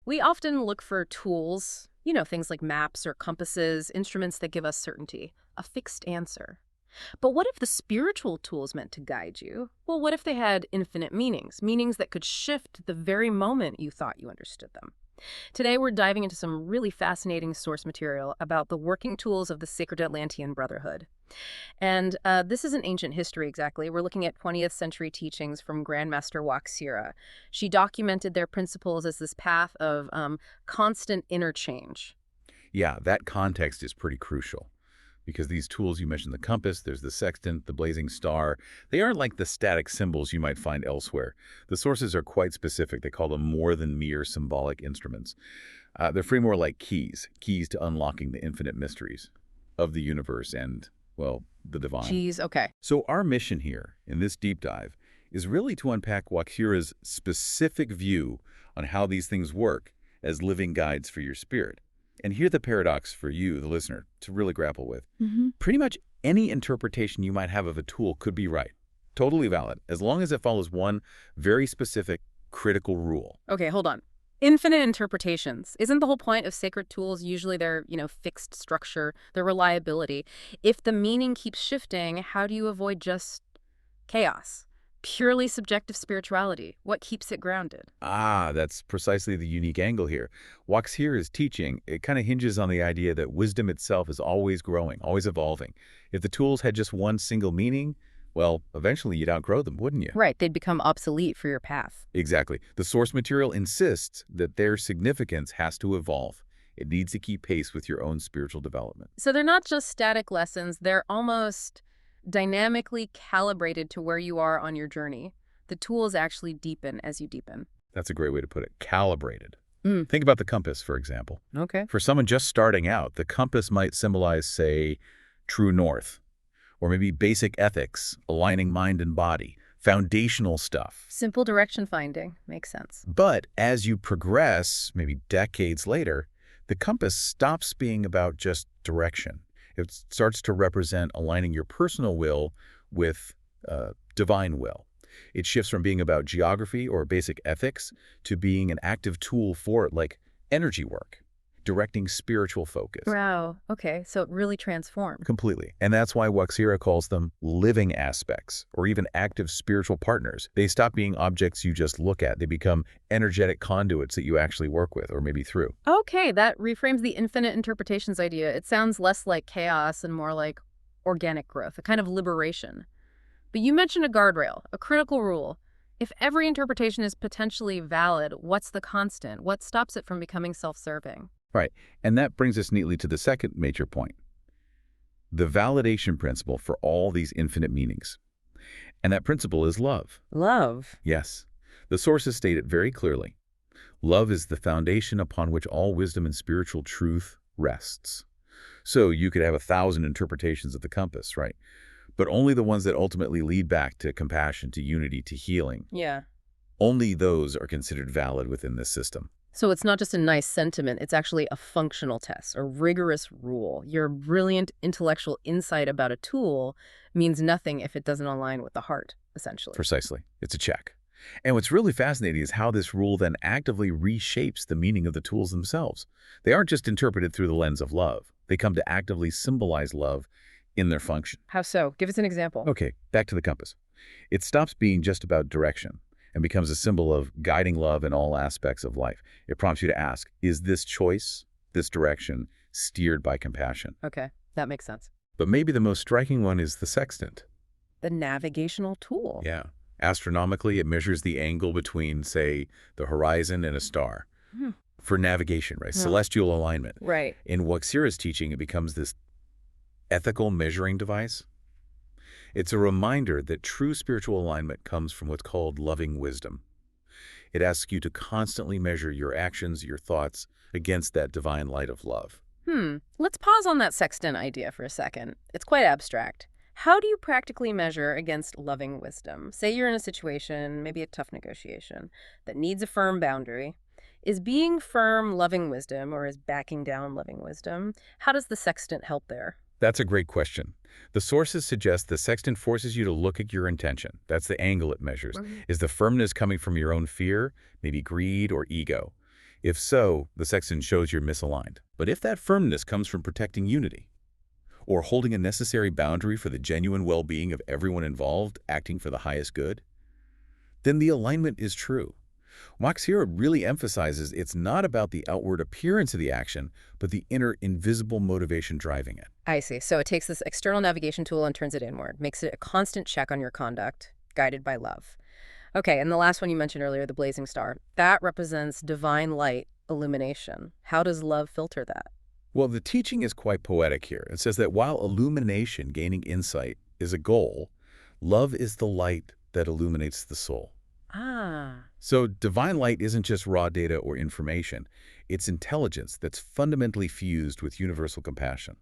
We often look for tools, things like maps or compasses, instruments that give us certainty, a fixed answer. But what if the spiritual tools meant to guide you? Well, what if they had infinite meanings, meanings that could shift the very moment you thought you understood them? Today, we're diving into some really fascinating source material about the working tools of the Sacred Atlantean Brotherhood. And this isn't ancient history exactly. We're looking at 20th century teachings from GrandMaster WaXhira. She documented their principles as this path of constant interchange. Yeah, that context is pretty crucial because these tools you mentioned, the compass, there's the sextant, the blazing star, they aren't like the static symbols you might find elsewhere. The sources are quite specific. They call them more than mere symbolic instruments. They're free more like keys to unlocking the infinite mysteries of the universe and, well, the divine. Geez, okay. So our mission here in this deep dive is really to unpack WaXhira's specific view on how these things work as living guides for your spirit. And here's the paradox for you, the listener, to really grapple with. Pretty much any interpretation you might have of a tool could be right. Totally valid, as long as it follows one very specific, critical rule. Okay, hold on. Infinite interpretations. Isn't the whole point of sacred tools usually their, fixed structure, their reliability? If the meaning keeps shifting, how do you avoid just chaos? Purely subjective spirituality. What keeps it grounded? That's precisely the unique angle here. WaXhira's teaching, it kind of hinges on the idea that wisdom itself is always growing, always evolving. If the tools had just one single meaning, well, eventually you'd outgrow them, wouldn't you? Right, they'd become obsolete for your path. Exactly. The source material insists that their significance has to evolve. It needs to keep pace with your own spiritual development. So they're not just static lessons, they're almost dynamically calibrated to where you are on your journey. The tools actually deepen as you deepen. That's a great way to put it. Calibrated. Think about the compass, for example. Okay. For someone just starting out, the compass might symbolize, say, true north, or maybe basic ethics, aligning mind and body, foundational stuff. Simple direction finding. Makes sense. But as you progress, maybe decades later, the compass stops being about just direction. It starts to represent aligning your personal will with divine will. It shifts from being about geography or basic ethics to being an active tool for it, like energy work, directing spiritual focus. Wow. Okay. So it really transformed. Completely. And that's why WaXhira calls them living aspects or even active spiritual partners. They stop being objects you just look at. They become energetic conduits that you actually work with or maybe through. Okay. That reframes the infinite interpretations idea. It sounds less like chaos and more like organic growth, a kind of liberation. But you mentioned a guardrail, a critical rule. If every interpretation is potentially valid, what's the constant? What stops it from becoming self-serving? Right. And that brings us neatly to the second major point, the validation principle for all these infinite meanings. And that principle is love. Love. Yes. The sources state it very clearly. Love is the foundation upon which all wisdom and spiritual truth rests. So you could have 1,000 interpretations of the compass, right? But only the ones that ultimately lead back to compassion, to unity, to healing. Yeah. Only those are considered valid within this system. So it's not just a nice sentiment, it's actually a functional test, a rigorous rule. Your brilliant intellectual insight about a tool means nothing if it doesn't align with the heart, essentially. Precisely. It's a check. And what's really fascinating is how this rule then actively reshapes the meaning of the tools themselves. They aren't just interpreted through the lens of love. They come to actively symbolize love in their function. How so? Give us an example. Okay, back to the compass. It stops being just about direction and becomes a symbol of guiding love in all aspects of life. It prompts you to ask, is this choice, this direction, steered by compassion? Okay, that makes sense. But maybe the most striking one is the sextant. The navigational tool. Yeah. Astronomically, it measures the angle between, say, the horizon and a star. For navigation, right? Yeah. Celestial alignment. Right. In WaXhira's teaching, it becomes this ethical measuring device. It's a reminder that true spiritual alignment comes from what's called loving wisdom. It asks you to constantly measure your actions, your thoughts, against that divine light of love. Let's pause on that sextant idea for a second. It's quite abstract. How do you practically measure against loving wisdom? Say you're in a situation, maybe a tough negotiation, that needs a firm boundary. Is being firm loving wisdom, or is backing down loving wisdom? How does the sextant help there? That's a great question. The sources suggest the sextant forces you to look at your intention. That's the angle it measures. Is the firmness coming from your own fear, maybe greed or ego? If so, the sextant shows you're misaligned. But if that firmness comes from protecting unity, or holding a necessary boundary for the genuine well-being of everyone involved, acting for the highest good, then the alignment is true. WaXhira really emphasizes it's not about the outward appearance of the action, but the inner invisible motivation driving it. I see. So it takes this external navigation tool and turns it inward, makes it a constant check on your conduct, guided by love. Okay, and the last one you mentioned earlier, the blazing star, that represents divine light, illumination. How does love filter that? Well, the teaching is quite poetic here. It says that while illumination, gaining insight, is a goal, love is the light that illuminates the soul. Ah. So divine light isn't just raw data or information. It's intelligence that's fundamentally fused with universal compassion.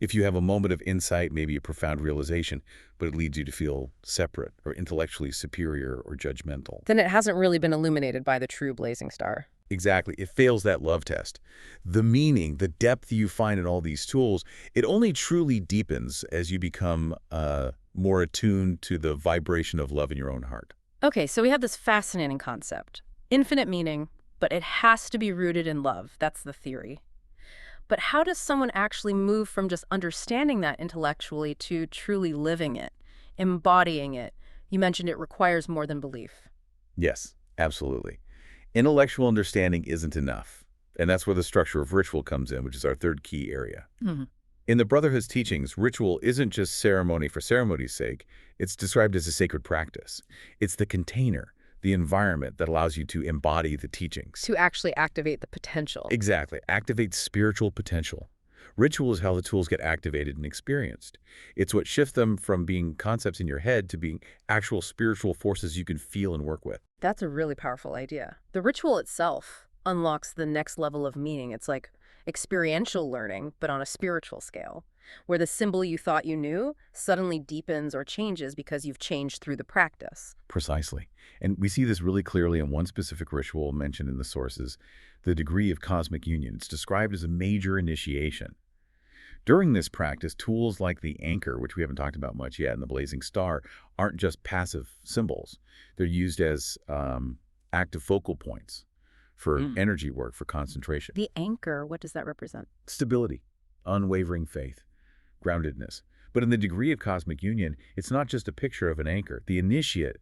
If you have a moment of insight, maybe a profound realization, but it leads you to feel separate or intellectually superior or judgmental. Then it hasn't really been illuminated by the true blazing star. Exactly. It fails that love test. The meaning, the depth you find in all these tools, it only truly deepens as you become more attuned to the vibration of love in your own heart. Okay, so we have this fascinating concept. Infinite meaning, but it has to be rooted in love. That's the theory. But how does someone actually move from just understanding that intellectually to truly living it, embodying it? You mentioned it requires more than belief. Yes, absolutely. Intellectual understanding isn't enough. And that's where the structure of ritual comes in, which is our third key area. Hmm. In the Brotherhood's teachings, ritual isn't just ceremony for ceremony's sake. It's described as a sacred practice. It's the container, the environment that allows you to embody the teachings. To actually activate the potential. Exactly. Activate spiritual potential. Ritual is how the tools get activated and experienced. It's what shifts them from being concepts in your head to being actual spiritual forces you can feel and work with. That's a really powerful idea. The ritual itself unlocks the next level of meaning. It's like experiential learning, but on a spiritual scale, where the symbol you thought you knew suddenly deepens or changes because you've changed through the practice. Precisely. And we see this really clearly in one specific ritual mentioned in the sources, the degree of cosmic union. It's described as a major initiation. During this practice, tools like the anchor, which we haven't talked about much yet, and the blazing star, aren't just passive symbols. They're used as active focal points for energy work, for concentration. The anchor, what does that represent? Stability, unwavering faith, groundedness. But in the degree of cosmic union, it's not just a picture of an anchor. The initiate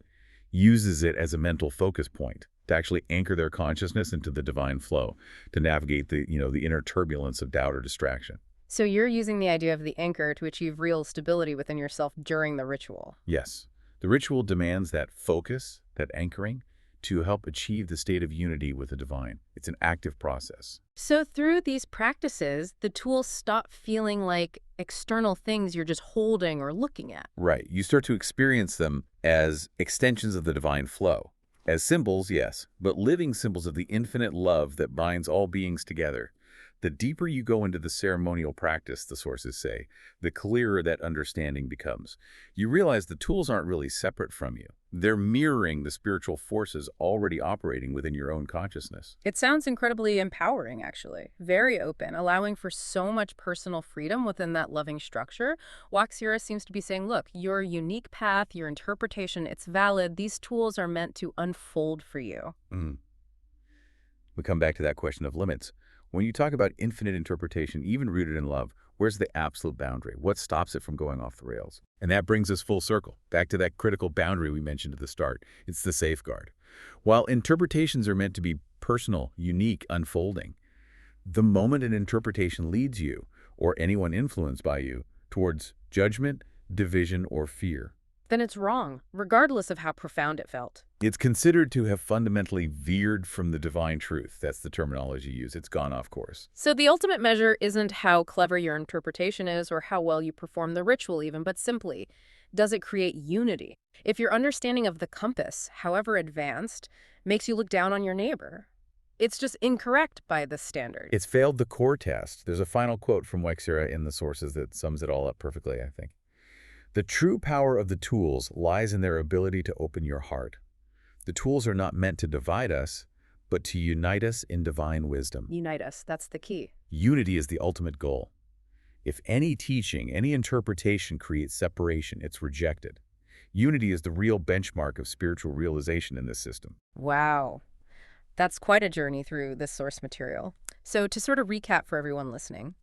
uses it as a mental focus point to actually anchor their consciousness into the divine flow, to navigate the inner turbulence of doubt or distraction. So you're using the idea of the anchor to achieve real stability within yourself during the ritual. Yes. The ritual demands that focus, that anchoring, to help achieve the state of unity with the divine. It's an active process. So through these practices, the tools stop feeling like external things you're just holding or looking at. Right. You start to experience them as extensions of the divine flow. As symbols, yes, but living symbols of the infinite love that binds all beings together. The deeper you go into the ceremonial practice, the sources say, the clearer that understanding becomes. You realize the tools aren't really separate from you. They're mirroring the spiritual forces already operating within your own consciousness. It sounds incredibly empowering, actually. Very open, allowing for so much personal freedom within that loving structure. WaXhira seems to be saying, look, your unique path, your interpretation, it's valid. These tools are meant to unfold for you. We come back to that question of limits. When you talk about infinite interpretation, even rooted in love, where's the absolute boundary? What stops it from going off the rails? And that brings us full circle, back to that critical boundary we mentioned at the start. It's the safeguard. While interpretations are meant to be personal, unique, unfolding, the moment an interpretation leads you, or anyone influenced by you, towards judgment, division, or fear, then it's wrong, regardless of how profound it felt. it's considered to have fundamentally veered from the divine truth. That's the terminology used. It's gone off course. So the ultimate measure isn't how clever your interpretation is or how well you perform the ritual even, but simply, does it create unity? If your understanding of the compass, however advanced, makes you look down on your neighbor, it's just incorrect by this standard. It's failed the core test. There's a final quote from WaXhira in the sources that sums it all up perfectly, I think. The true power of the tools lies in their ability to open your heart. The tools are not meant to divide us, but to unite us in divine wisdom. Unite us, that's the key. Unity is the ultimate goal. If any teaching, any interpretation creates separation, it's rejected. Unity is the real benchmark of spiritual realization in this system. Wow. That's quite a journey through this source material. So to sort of recap for everyone listening,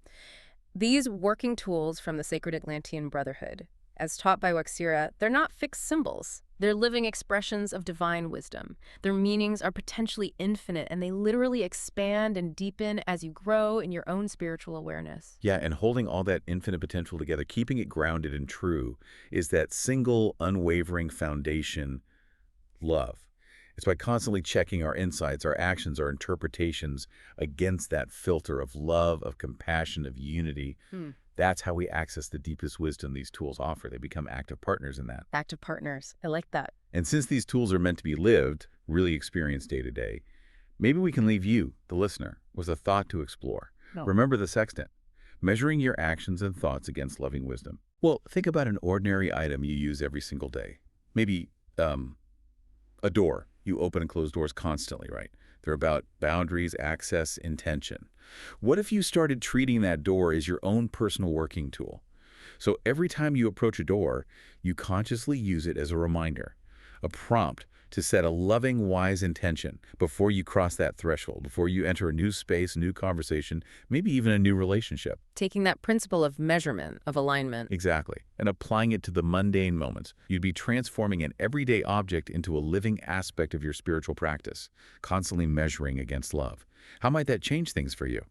these working tools from the Sacred Atlantean Brotherhood, as taught by WaXhira, they're not fixed symbols. They're living expressions of divine wisdom. Their meanings are potentially infinite, and they literally expand and deepen as you grow in your own spiritual awareness. Yeah, and holding all that infinite potential together, keeping it grounded and true, is that single, unwavering foundation, love. It's by constantly checking our insights, our actions, our interpretations against that filter of love, of compassion, of unity. Hmm. That's how we access the deepest wisdom these tools offer. They become active partners in that. Active partners. I like that. And since these tools are meant to be lived, really experienced day to day, maybe we can leave you, the listener, with a thought to explore. No. Remember the sextant, measuring your actions and thoughts against loving wisdom. Well, think about an ordinary item you use every single day. Maybe a door. You open and close doors constantly, right? They're about boundaries, access, intention. What if you started treating that door as your own personal working tool? So every time you approach a door, you consciously use it as a reminder, a prompt to set a loving, wise intention before you cross that threshold, before you enter a new space, new conversation, maybe even a new relationship. Taking that principle of measurement, of alignment. Exactly. And applying it to the mundane moments. You'd be transforming an everyday object into a living aspect of your spiritual practice, constantly measuring against love. How might that change things for you?